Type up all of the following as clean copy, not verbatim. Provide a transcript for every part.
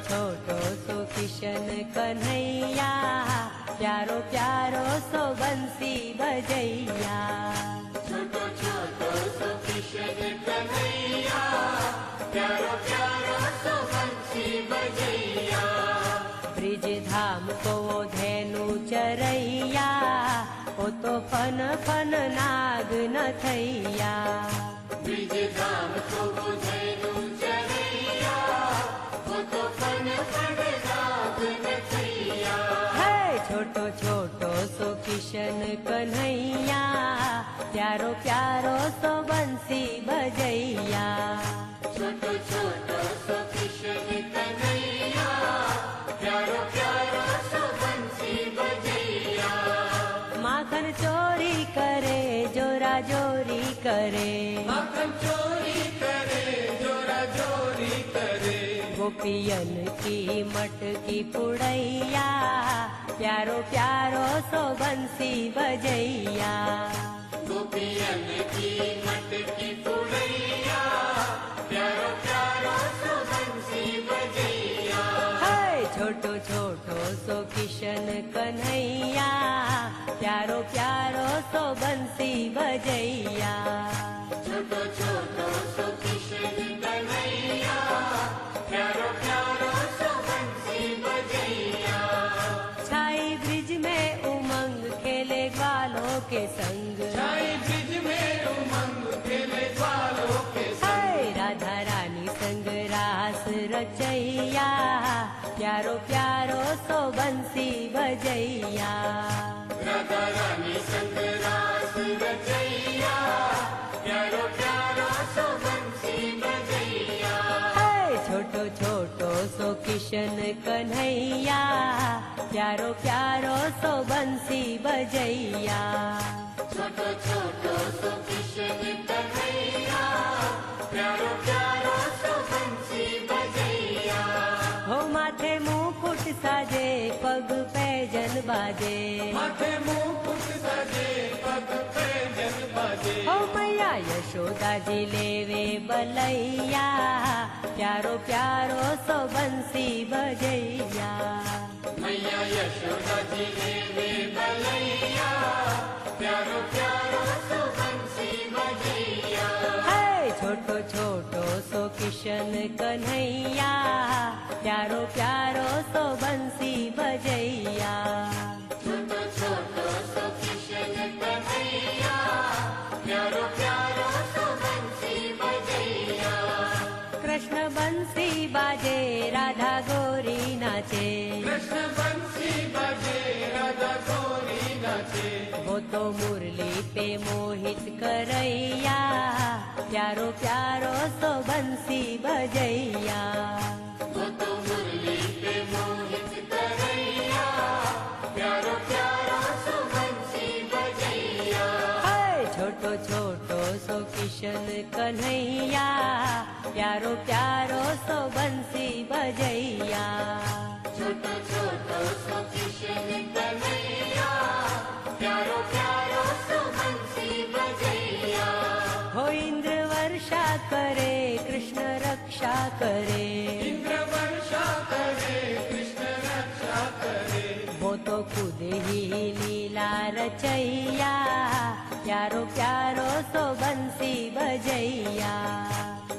छोटो सो किशन कन्हैया, प्यारो प्यारो सो बंसी बजैया। छोटो छोटो सो किशन कन्हैया, प्यारो प्यारो सो बंसी बजैया। ब्रिज धाम को धेनु चरैया, ओ तो फन फन नाग न थैया। ब्रिज धाम को धेनु चरैया, ओ तो फन फन नाग न थैया। है छोटो छोटो सो किशन कन्हैया, प्यारो प्यारो सो बंसी बजैया। छोटो छोटो सो किशन कन्हैया, प्यारो प्यारो सो बंसी बजैया। माखन चोरी करे जोरा जोरी करे, माखन चोरी करे जोरा जोरी करे। गोपियन की मटकी पुड़ैया, प्यारो प्यारो सो बंसी बजैया। गोपियन की मटकी पुड़ैया, प्यारो प्यारो सो बंसी बजैया। है छोटो छोटो सो किशन कन्हैया, प्यारो प्यारो सो बंसी बजैया। छोटो छोटो सो किशन कन्हैया, प्यारो प्यारो सो बंसी बजैया। छाई ब्रिज में उमंग खेले ग्वालों के संग, छाई ब्रिज में उमंग खेले ग्वालों के संग। हाय राधा रानी संग रास रचैया, प्यारो प्यारो सो बंसी बजैया। राधा रानी संग रास रचैया, प्यारो प्यारो सो बंसी बजैया। हाय छोटो छोटो सो किशन कन्हैया, प्यारो प्यारो सो बंसी बजैया। छोटो छोटो सो किशन कन्हैया, प्यारो प्यारो सो बंसी बजैया। हो माथे मुकुट साजे पग पैजन बाजे, माथे मुकुट सजे पग पैजन बाजे। हो मैया यशोदा जी लेवे बलैया, प्यारो प्यारो सो बंसी बजैया। मैया यशोदा जी लेवे बलैया, प्यारो प्यारो सो बंसी बजैया। है छोटो छोटो सो किशन कन्हैया, प्यारो प्यारो सो बंसी बजैया। छोटो छोटो सो किशन कन्हैया, प्यारो प्यारो सो बंसी बजैया। कृष्ण बंसी बाजे राधा गोरी नाचे, कृष्ण बंसी बजे राधा गोरी नाचे। वो तो मुरली पे मोहित करैया, प्यारो प्यारो सो बंसी बजैया। वो तो मुरली पे मोहित करैया, प्यारो प्यारो सो बंसी बजैया। हाय छोटो छोटो सो किशन कन्हैया, प्यारो प्यारो सो बंसी बजैया। छोटो छोटो सो किशन कन्हैया, प्यारो प्यारो सो बंसी बजैया। हो इंद्र वर्षा करे कृष्ण रक्षा करे, इंद्र वर्षा करे कृष्ण रक्षा करे। वो तो खुद ही लीला रचैया, प्यारो प्यारो सो बंसी बजैया।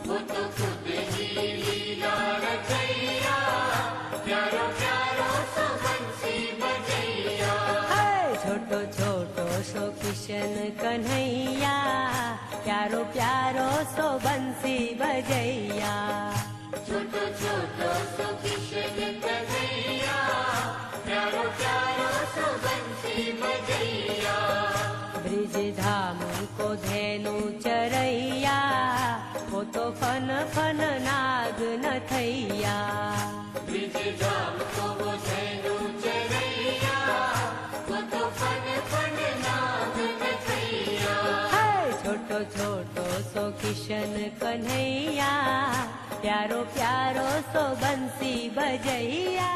वो तो खुद ही लीला रचैया, प्यारो प्यारो सो बंसी बजैया। हाय छोटो छोटो सो किशन कन्हैया, प्यारो प्यारो सो बंसी बजैया। छोटो छोटो सो किशन कन्हैया, प्यारो प्यारो सो बंसी बजैया। ब्रिज धाम को धेनु चरैया, वो तो फन फन नाग न थैया। ब्रिज धाम को धेनु चरैया, वो तो फन फन नाग न थैया। हाय छोटो छोटो सो किशन कन्हैया, प्यारो प्यारो सो बंसी बजैया।